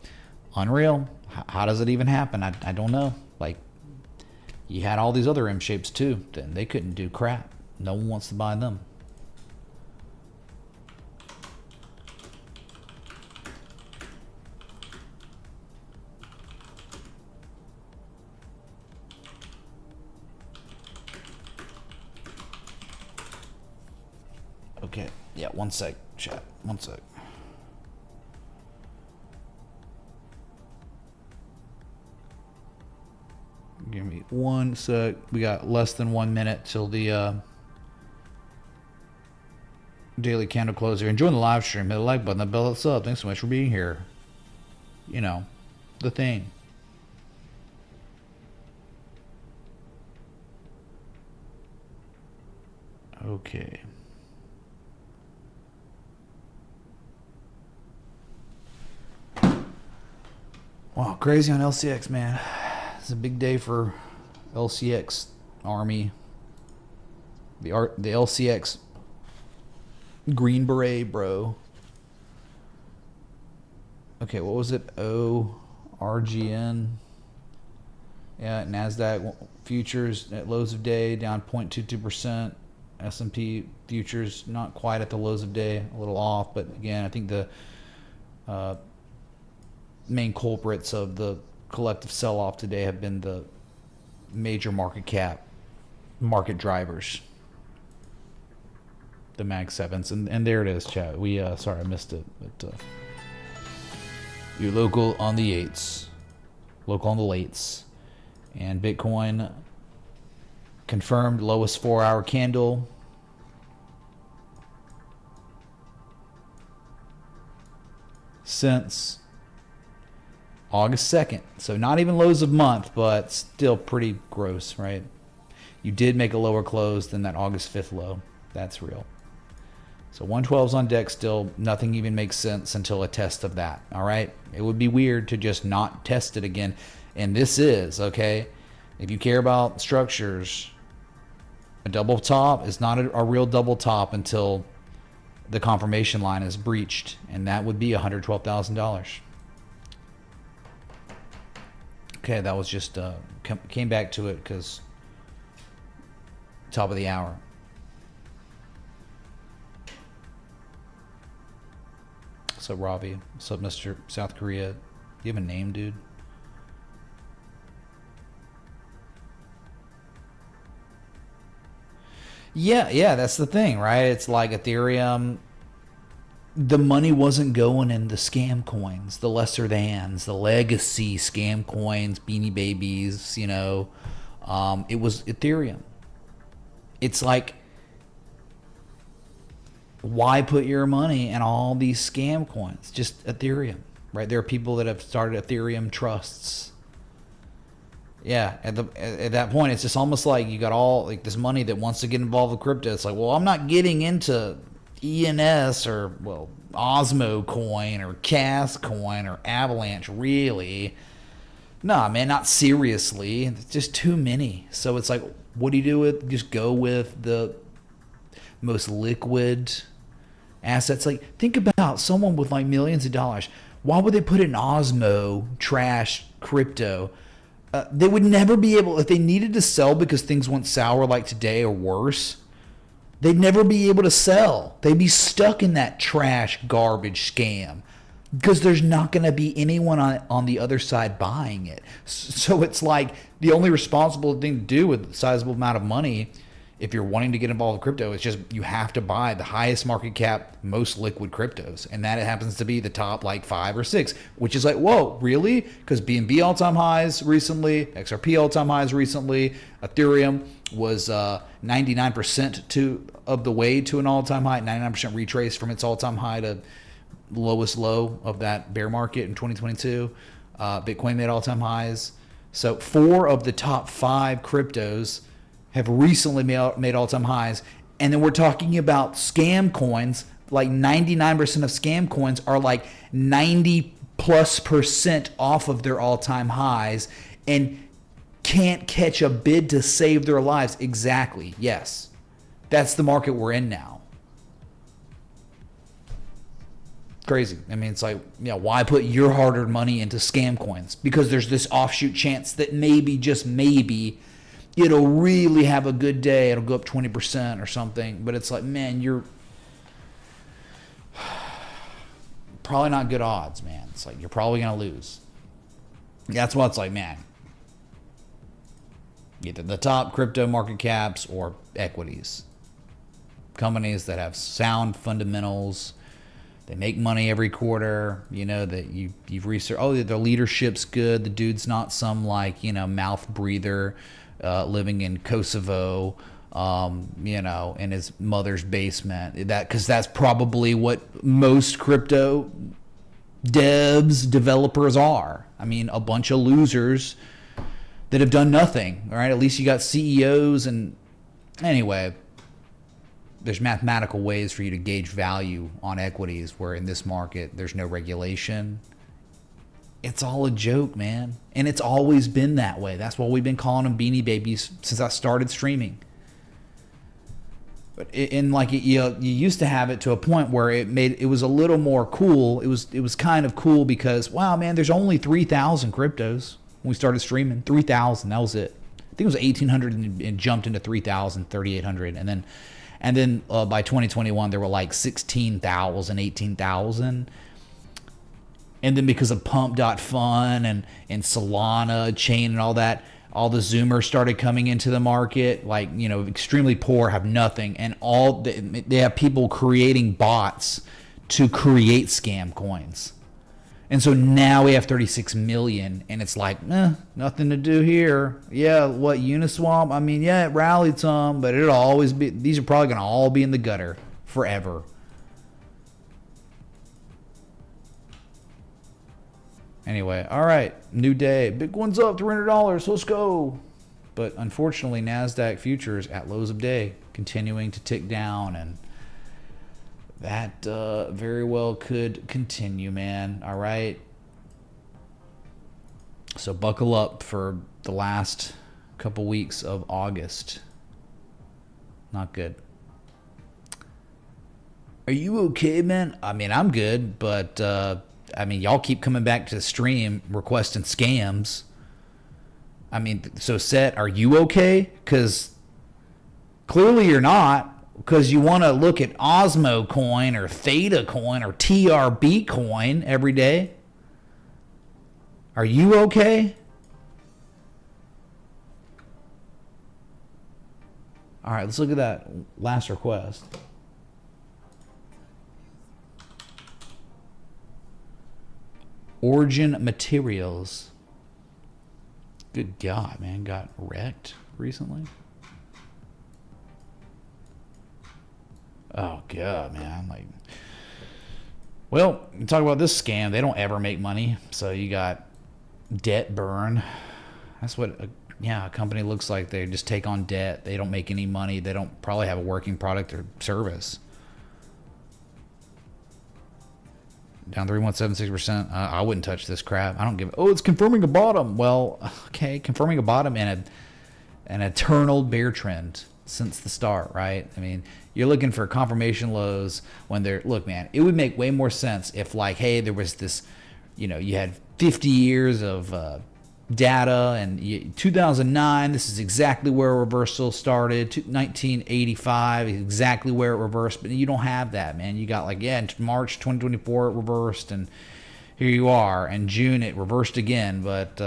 unreal. How does it even happen? I don't know. Like, you had all these other M shapes too, then they couldn't do crap. No one wants to buy them. Okay, yeah, one sec, chat, one sec. Give me one sec. We got less than 1 minute till the daily candle closer. Enjoying the live stream. Hit the like button, the bell, that's up. Thanks so much for being here. The thing. Okay. Wow, crazy on LCX, man. It's a big day for LCX Army. The LCX Green Beret, bro. Okay, what was it? ORGN. Yeah, NASDAQ futures at lows of day down 0.22%. S&P futures not quite at the lows of day, a little off, but again, I think the main culprits of the collective sell-off today have been the major market cap market drivers, the Mag 7s, and there it is, chat. We sorry I missed it, but you're local on the 8s, local on the lates, and Bitcoin confirmed lowest 4-hour candle. Since August 2nd. So not even lows of month, but still pretty gross, right? You did make a lower close than that August 5th low. That's real. So 112's on deck still. Nothing even makes sense until a test of that, all right? It would be weird to just not test it again. And this is, okay? If you care about structures, a double top is not a real double top until the confirmation line is breached, and that would be $112,000. Okay, that was just came back to it because top of the hour. What's up, Ravi? What's up, Mr. South Korea? You have a name, dude? Yeah, that's the thing, right? It's like Ethereum. The money wasn't going in the scam coins, the lesser thans, the legacy scam coins, Beanie Babies, it was Ethereum. It's like, why put your money in all these scam coins? Just Ethereum, right? There are people that have started Ethereum trusts. Yeah, at that point, it's just almost like you got all like this money that wants to get involved with crypto. It's like, well, I'm not getting into ENS or, well, Osmo Coin or Cas Coin or Avalanche, really. Nah, man, not seriously. It's just too many. So it's like, what do you do with, just go with the most liquid assets? Like, think about someone with like millions of dollars. Why would they put in Osmo trash crypto? They would never be able, if they needed to sell because things went sour like today or worse, they'd never be able to sell. They'd be stuck in that trash, garbage scam because there's not going to be anyone on the other side buying it. So it's like the only responsible thing to do with a sizable amount of money, if you're wanting to get involved with crypto, is just you have to buy the highest market cap, most liquid cryptos. And that happens to be the top like 5 or 6, which is like, whoa, really? Because BNB all-time highs recently, XRP all-time highs recently, Ethereum was 99% of the way to an all-time high, 99% retrace from its all-time high to lowest low of that bear market in 2022. Bitcoin made all-time highs. So 4 of the top 5 cryptos have recently made all-time highs. And then we're talking about scam coins. Like 99% of scam coins are like 90+% off of their all-time highs and can't catch a bid to save their lives. Exactly. Yes. That's the market we're in now. Crazy. I mean, it's like, why put your hard-earned money into scam coins? Because there's this offshoot chance that maybe, just maybe, it'll really have a good day. It'll go up 20% or something. But it's like, man, you're probably not good odds, man. It's like, you're probably going to lose. That's why it's like, man, either the top crypto market caps or equities. Companies that have sound fundamentals. They make money every quarter, that you've researched. Oh, their leadership's good. The dude's not some mouth breather living in Kosovo, in his mother's basement. Because that's probably what most crypto developers are. I mean, a bunch of losers that have done nothing. All right, at least you got CEOs, and anyway, there's mathematical ways for you to gauge value on equities where in this market there's no regulation. It's all a joke, man. And it's always been that way. That's why we've been calling them beanie babies since I started streaming. But you used to have it to a point where it was a little more cool. It was kind of cool because, wow, man, there's only 3,000 cryptos when we started streaming. 3,000, that was it. I think it was 1,800 and jumped into 3,000, 3,800, and then by 2021 there were like 16,000, 18,000. And then because of Pump.Fun and Solana chain and all that, all the Zoomers started coming into the market, extremely poor, have nothing, and they have people creating bots to create scam coins. And so now we have 36 million, and it's like, nothing to do here. Yeah, what, Uniswap? I mean, yeah, it rallied some, but it'll always be, these are probably going to all be in the gutter forever. Anyway, all right, new day. Bitcoin's up $300. Let's go. But unfortunately, NASDAQ futures at lows of day, continuing to tick down, and that very well could continue, man. All right. So buckle up for the last couple weeks of August. Not good. Are you okay, man? I mean, I'm good, but y'all keep coming back to the stream requesting scams. I mean, so Set, are you okay? Because clearly you're not. Because you want to look at Osmo Coin or Theta Coin or TRB Coin every day. Are you okay? All right, let's look at that last request. Origin Materials. Good God, man. Got wrecked recently. Oh, God, man. Well, you talk about this scam. They don't ever make money. So you got debt burn. That's what a company looks like. They just take on debt. They don't make any money. They don't probably have a working product or service. down 3.76%. I wouldn't touch this crap. I don't give. Oh, it's confirming a bottom. Well, okay, confirming a bottom and an eternal bear trend since the start, right? I mean, you're looking for confirmation lows when they're. Look, man, it would make way more sense if, like, hey, there was this, you had 50 years of data, and 2009, this is exactly where reversal started. 1985, exactly where it reversed, but you don't have that, man. You got like, in March 2024 it reversed, and here you are. In June it reversed again, but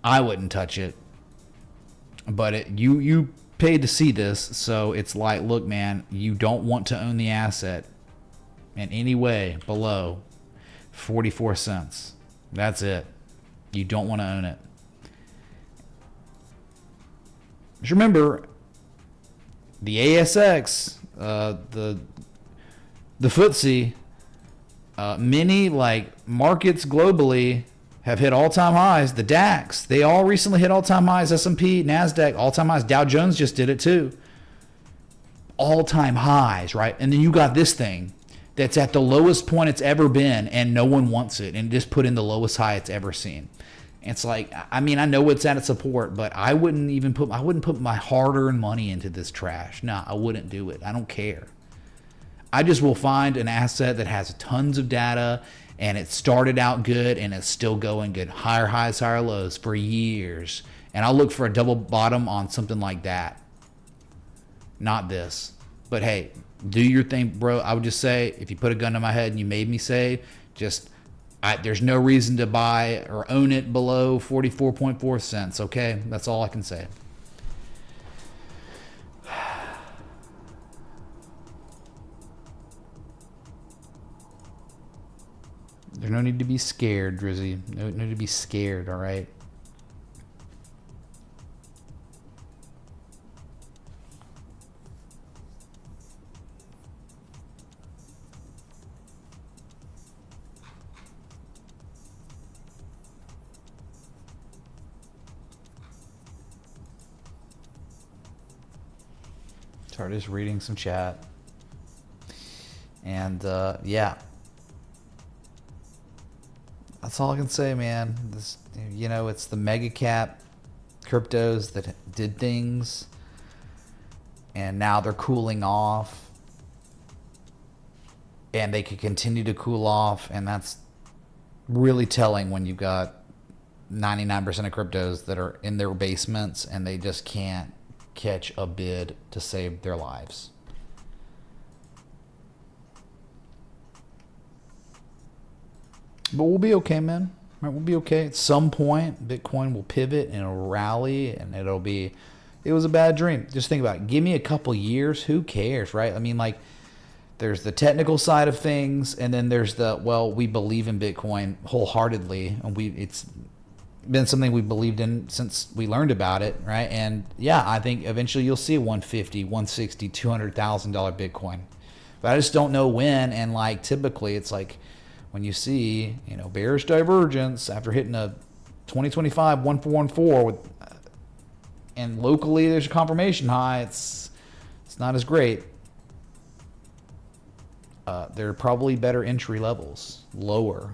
I wouldn't touch it. But you paid to see this, so it's like, look, man, you don't want to own the asset in any way below 44 cents. That's it. You don't want to own it. Just remember, the ASX, the FTSE, many like markets globally have hit all-time highs. The DAX, they all recently hit all-time highs. S&P, NASDAQ, all-time highs. Dow Jones just did it too. All-time highs, right? And then you got this thing that's at the lowest point it's ever been, and no one wants it, and just put in the lowest high it's ever seen. It's like, I mean, I know it's at its support, but I wouldn't put my hard-earned money into this trash. No, I wouldn't do it. I don't care. I just will find an asset that has tons of data, and it started out good, and it's still going good. Higher highs, higher lows for years. And I'll look for a double bottom on something like that. Not this. But hey, do your thing, bro. I would just say, if you put a gun to my head and you made me say, there's no reason to buy or own it below 44.4 cents, okay? That's all I can say. There's no need to be scared, Drizzy. No need to be scared, all right? Started just reading some chat. And, yeah. That's all I can say, man. This, it's the mega cap cryptos that did things, and now they're cooling off, and they could continue to cool off, and that's really telling when you've got 99% of cryptos that are in their basements and they just can't catch a bid to save their lives. But we'll be okay, man. Right, we'll be okay. At some point, Bitcoin will pivot and it'll rally, and it was a bad dream. Just think about it. Give me a couple years. Who cares, right? I mean, like, there's the technical side of things, and then there's we believe in Bitcoin wholeheartedly, and it's been something we believed in since we learned about it, right? And yeah, I think eventually you'll see $150, $160, $200,000 Bitcoin. But I just don't know when, and like typically it's like, when you see, bearish divergence after hitting a 2025 1414 with, and locally there's a confirmation high, it's not as great. There are probably better entry levels, lower.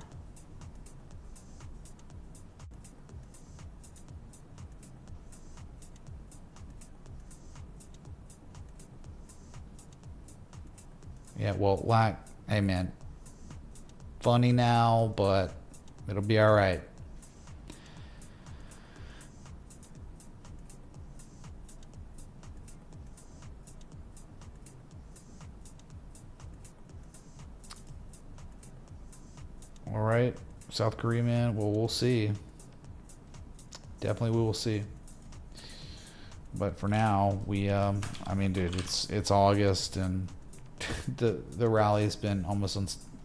Yeah, well, hey man, funny now, but it'll be all right. All right, South Korea, man. Well, we'll see. Definitely, we will see. But for now, I mean, dude, it's August, and the rally has been almost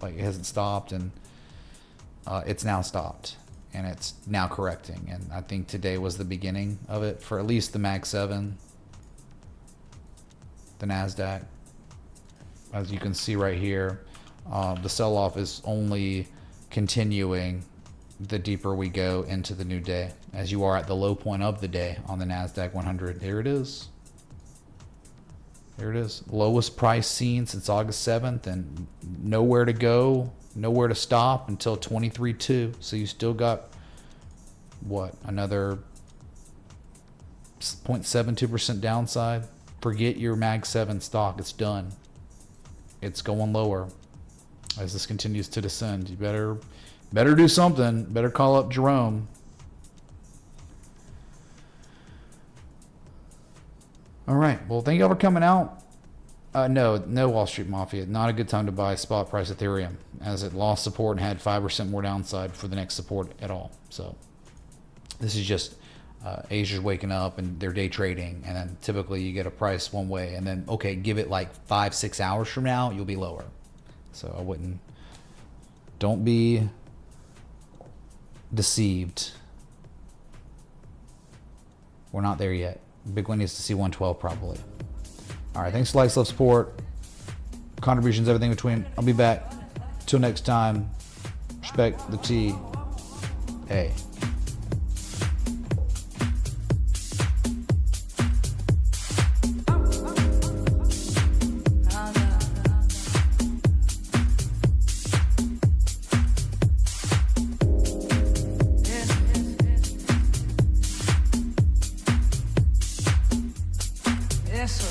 it hasn't stopped, and it's now stopped, and it's now correcting. And I think today was the beginning of it for at least the Mag 7, the NASDAQ. As you can see right here, the sell-off is only continuing the deeper we go into the new day, as you are at the low point of the day on the NASDAQ 100. There it is. There it is. Lowest price seen since August 7th, and nowhere to go, nowhere to stop until 23.2. So you still got, what, another 0.72% downside? Forget your Mag 7 stock. It's done. It's going lower as this continues to descend. You better do something. Better call up Jerome. All right. Well, thank y'all for coming out. No, Wall Street Mafia. Not a good time to buy spot price Ethereum, as it lost support and had 5% more downside for the next support at all. So this is just Asia's waking up and they're day trading, and then typically you get a price one way, and then okay, give it like 5-6 hours from now, you'll be lower. So I wouldn't. Don't be deceived. We're not there yet. Bitcoin needs to see 112 probably. All right, thanks for likes, love, support, contributions, everything in between. I'll be back. Till next time. Respect the T. Hey. Eso.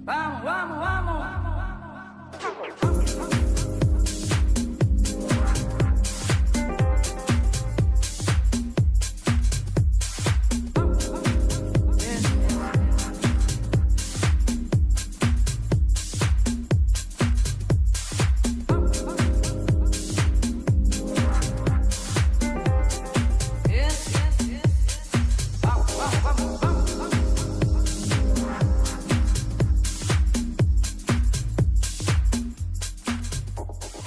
Vamos.